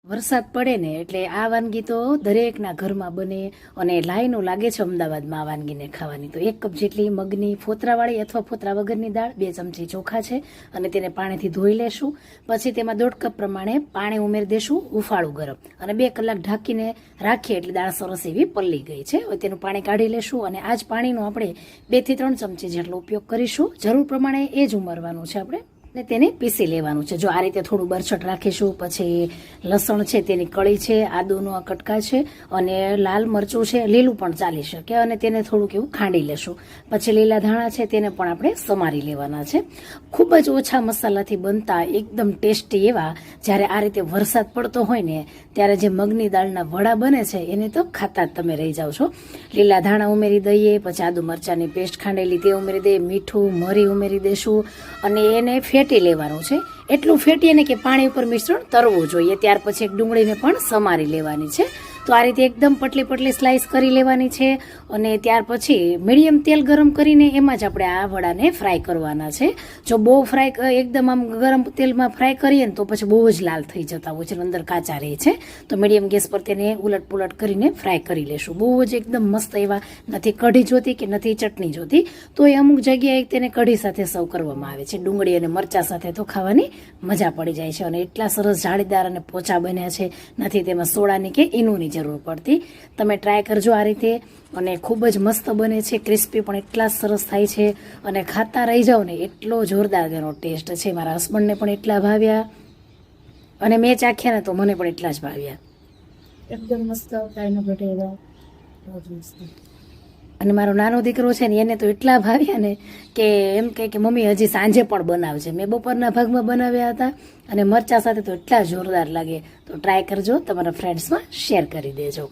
વરસાદ પડે ને એટલે આ વાનગી તો દરેકના ઘરમાં બને અને લાઈનો લાગે છે અમદાવાદમાં આ વાનગીને ખાવાની. તો 1 કપ જેટલી મગની ફોતરાવાળી અથવા ફોતરા વગરની દાળ, 2 ચમચી ચોખા છે અને તેને પાણીથી ધોઈ લેશું. પછી તેમાં 1.5 કપ પ્રમાણે પાણી ઉમેરી દેશું ઉફાળું ગરમ અને 2 કલાક ઢાંકીને રાખીએ એટલે દાળ સરસ એવી પલળી ગઈ છે. હવે તેનું પાણી કાઢી લેશું અને આ જ પાણીનો આપણે 2 થી 3 ચમચી જેટલો ઉપયોગ કરીશું. જરૂર પ્રમાણે એ જ ઉમેરવાનું છે આપણે ને તેને પીસી લેવાનું છે. જો આ રીતે થોડું બરછટ રાખીશું. પછી લસણ છે તેની કળી છે, આદુનો આ કટકા છે અને લાલ મરચું છે, લીલું પણ ચાલી શકે અને તેને થોડુંક એવું ખાંડી લેશું. પછી લીલા ધાણા છે તેને પણ આપણે સમારી લેવાના છે. ખૂબ જ ઓછા મસાલાથી બનતા એકદમ ટેસ્ટી એવા જ્યારે આ રીતે વરસાદ પડતો હોય ને ત્યારે જે મગની દાળના વડા બને છે એને તો ખાતા જ તમે રહી જાઓ છો. લીલા ધાણા ઉમેરી દઈએ, પછી આદુ મરચાંની પેસ્ટ ખાંડેલી તે ઉમેરી દઈએ, મીઠું મરી ઉમેરી દેશું અને એને ફેટી લેવાનું છે. એટલું ફેટીએ ને કે પાણી ઉપર મિશ્રણ તરવું જોઈએ. ત્યાર પછી એક ડુંગળીને પણ સમારી લેવાની છે. તો આ રીતે એકદમ પટલી પટલી સ્લાઇસ કરી લેવાની છે અને ત્યાર પછી મીડિયમ તેલ ગરમ કરીને એમાં જ આપણે આ વડાને ફ્રાય કરવાના છે. જો બહુ ફ્રાય એકદમ આમ ગરમ તેલમાં ફ્રાય કરીએ ને તો પછી બહુ જ લાલ થઈ જતા હોય છે, અંદર કાચા રહે છે. તો મીડિયમ ગેસ પર તેને ઉલટ પુલટ કરીને ફ્રાય કરી લેશું. બહુ જ એકદમ મસ્ત એવા, નથી કઢી જોતી કે નથી ચટણી જોતી, તો એ અમુક જગ્યાએ તેને કઢી સાથે સર્વ કરવામાં આવે છે. ડુંગળી અને મરચા સાથે તો ખાવાની મજા પડી જાય છે અને એટલા સરસ જાળીદાર અને પોચા બન્યા છે. નથી તેમાં સોડાની કે ઈનોની જરૂર પડતી. તમે ટ્રાય કરજો આ રીતે અને ખૂબ જ મસ્ત બને છે. ક્રિસ્પી પણ એટલા સરસ થાય છે અને ખાતા રહી જાવ ને એટલો જોરદાર તેનો ટેસ્ટ છે. મારા હસબન્ડને પણ એટલા ભાવ્યા અને મેં ચાખ્યા ને તો મને પણ એટલા જ ભાવ્યા. એકદમ મસ્ત કાયનો ભટેલા, બહુ જ મસ્ત. અને મારો નાનો દીકરો છે ને એને તો એટલા ભાવ્યા ને કે એમ કે મમ્મી હજી સાંજે પણ બનાવજે. મેં બપોરના ભાગમાં બનાવ્યા હતા અને મરચા સાથે તો એટલા જોરદાર લાગે. તો ટ્રાય કરજો, તમારા ફ્રેન્ડ્સમાં શેર કરી દેજો.